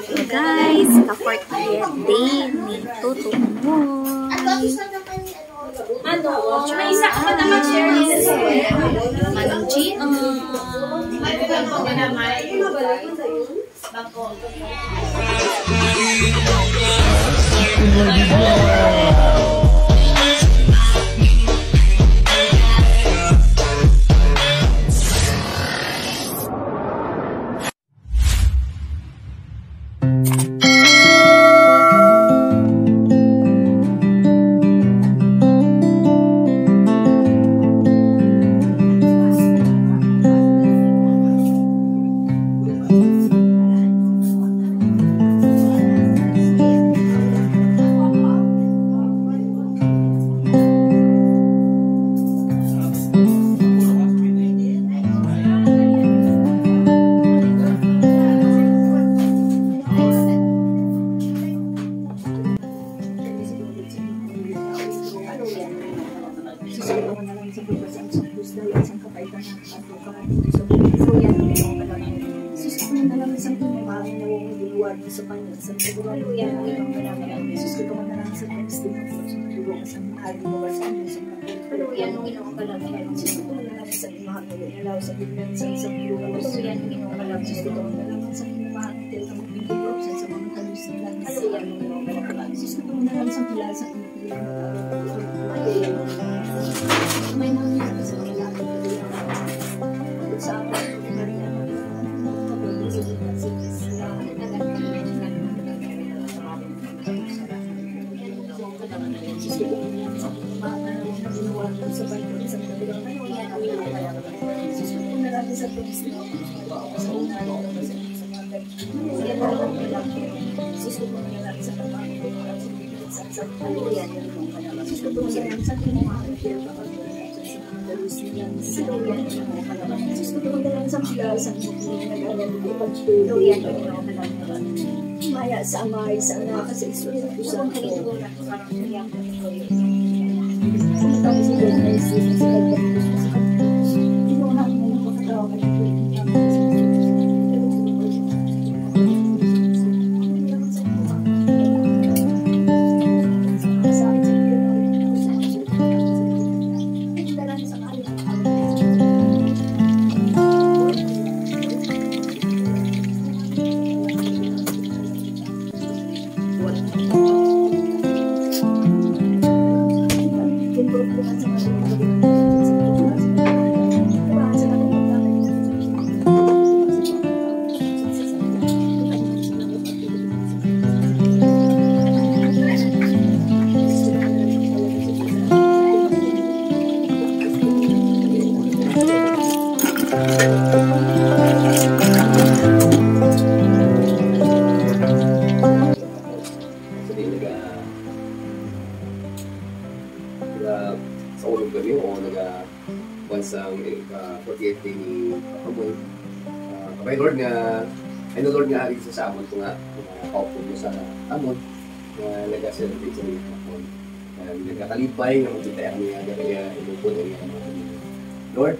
So guys, ka-40th day ni Toto Moy. May isa ka pa naman share nito. Manong Gino. Sa kanya, sa pagkakulo yan, ang marami-rami. Sus, ko naman na lang sa Palestina, sa tulong sa mahal mo ba sa inyo, sa mga Yan ang ginawang kalagayan. sus, ko naman na lang sa mahal mo, ilaw sa bigyan sa isang tulong. Yan ang ginawang kalagayan. Sus, ko naman na lang sa mahal mo, til ang bigyan sa mga kalis nila. Yan ang ginawang kalagayan. Sus, ko naman na lang sa pila sa may nangyari sa mga sa akin, Maria, Maya sa amay sa anak sa Espiritu Santo. Sa ulog kami o nag-bansang 48 day ni Papamoy. Kapay Lord nga, I know Lord nga aring sa amon ko nga, kaupo mo sa amon, na nag-celebrate sa mga amon. Nagkakalipay nga magkita kami nga kaya inupon nga Lord,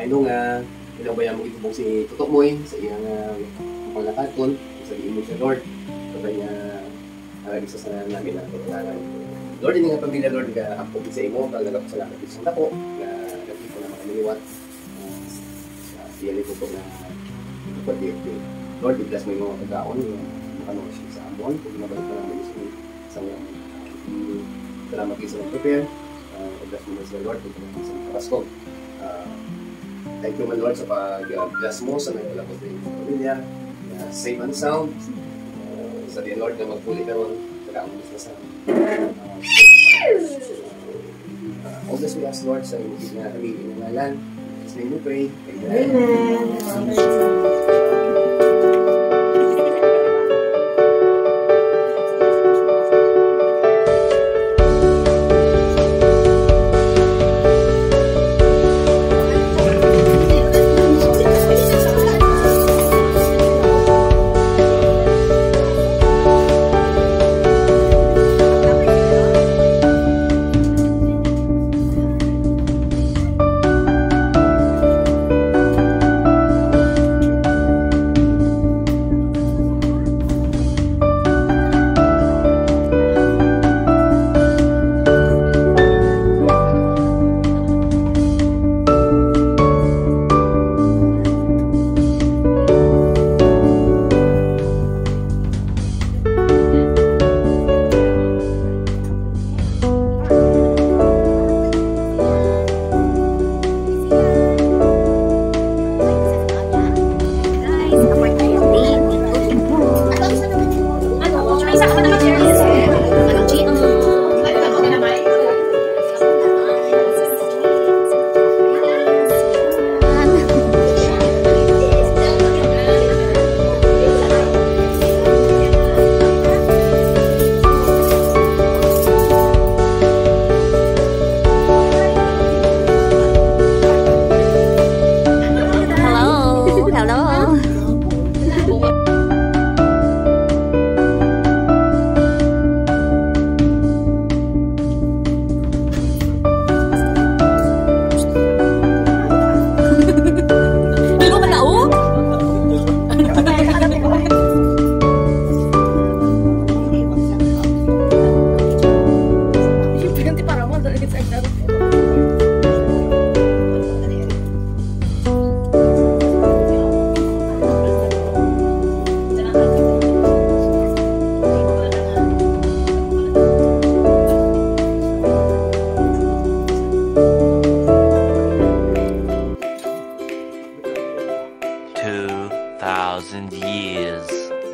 I know nga, ilang bayan mo itubong si Toto Moy sa iyang panglakaton, sa imo siya Lord. Kapay nga, isa sa namin na pagkakalan. Lord, hindi nga pamilya, Lord, nga ako sa imo, talaga po salamat isang dako, na naging ko na makamiliwat sa siyali ko po na ipag-DFD. Lord, i-bless mo yung mga pagkaon, makanoos siya sa amon, kung nabalik na namin sa mga salamat isa ng prepare, i-bless mo na sila, Lord, kung naman sa mga Pasko. Thank you man, Lord, sa pag-bless mo sa nagpalapot na yung pamilya, safe and sound, sa din, Lord, na magpuli ka naman, pagkaon mo sa all this we ask, Lord, sa ibig na kami inangalan. In His name we pray. Amen.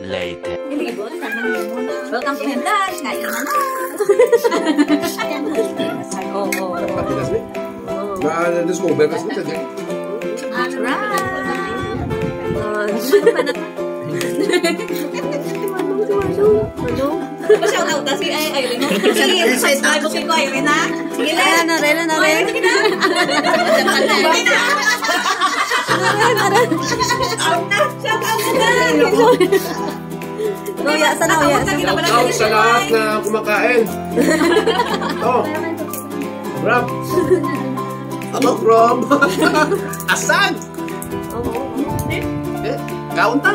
later. Welcome to Hendan. Kain na na. Oo. Patinas ni. Na-discover kasi ito. Alright. Shout out na si Irene. Subscribe ko kay Irene na. Sige na. Sige na. Kuya, sana kuya. Out sa lahat na kumakain. Oh. Rob. Ano, Rob? Asan? Kaunta.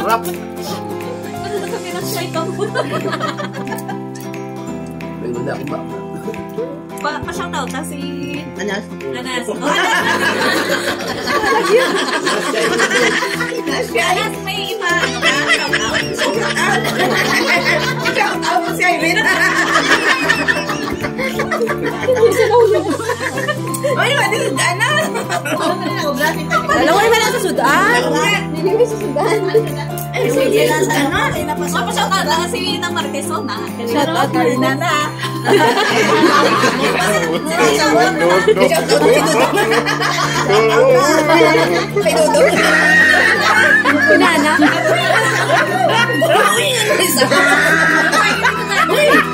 Rob. May wala akong ba? Pa-shoutout na si Anas. Anas, may iba. Shoutout mo si Irene. Uy, matisundan na. Dalawa naman na sa Sudan. Hindi mo sa Sudan. Pa-shoutout na si Nang Marqueson na. Shoutout na rin na. Pinana.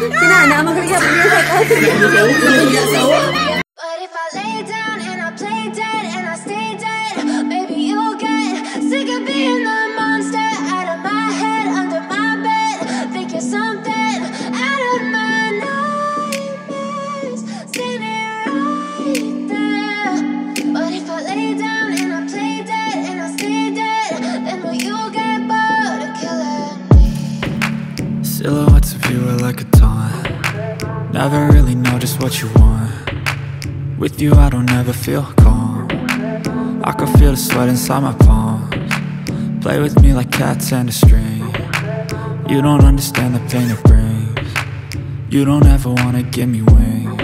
Pinana, magkakita But if I lay down and I play dead and I stay dead, maybe you'll get sick of being the monster out of my head, under my bed. Think you're something out of my nightmares, standing right there. But if I lay down and I play dead and I stay dead, then will you get bored of killing me? Silhouettes of you are like a taunt. Never really know just what you want. With you I don't ever feel calm. I can feel the sweat inside my palms. Play with me like cats and a string. You don't understand the pain it brings. You don't ever wanna give me wings.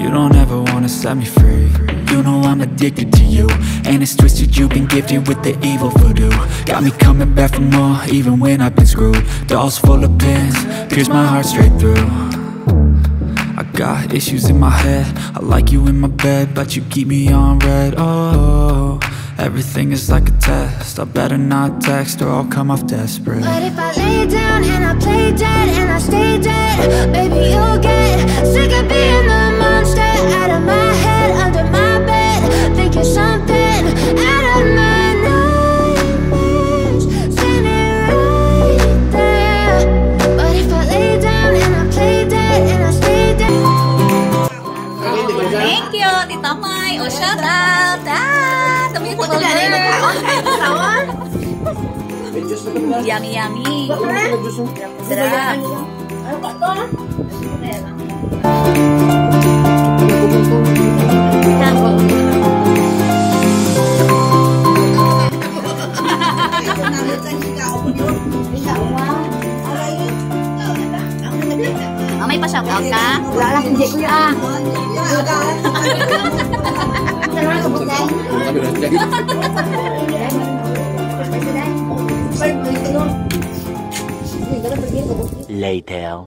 You don't ever wanna set me free. You know I'm addicted to you, and it's twisted, you've been gifted with the evil voodoo. Got me coming back for more, even when I've been screwed. Dolls full of pins, pierce my heart straight through. I got issues in my head, I like you in my bed, but you keep me on red. Oh, everything is like a test, I better not text or I'll come off desperate. But if I lay down and I play dead and I stay dead, maybe you'll get sick of being the monster out of my head, under my bed. Think you're something out of my nightmares, standing right there. But if I lay down and I play dead and I stay dead. Thank you, Tita May. O, shout out. Dami ko na rin. Yummy, yummy. Sarap. May pa-shout out ka? Wala lang, hindi ko yan. Later. Later.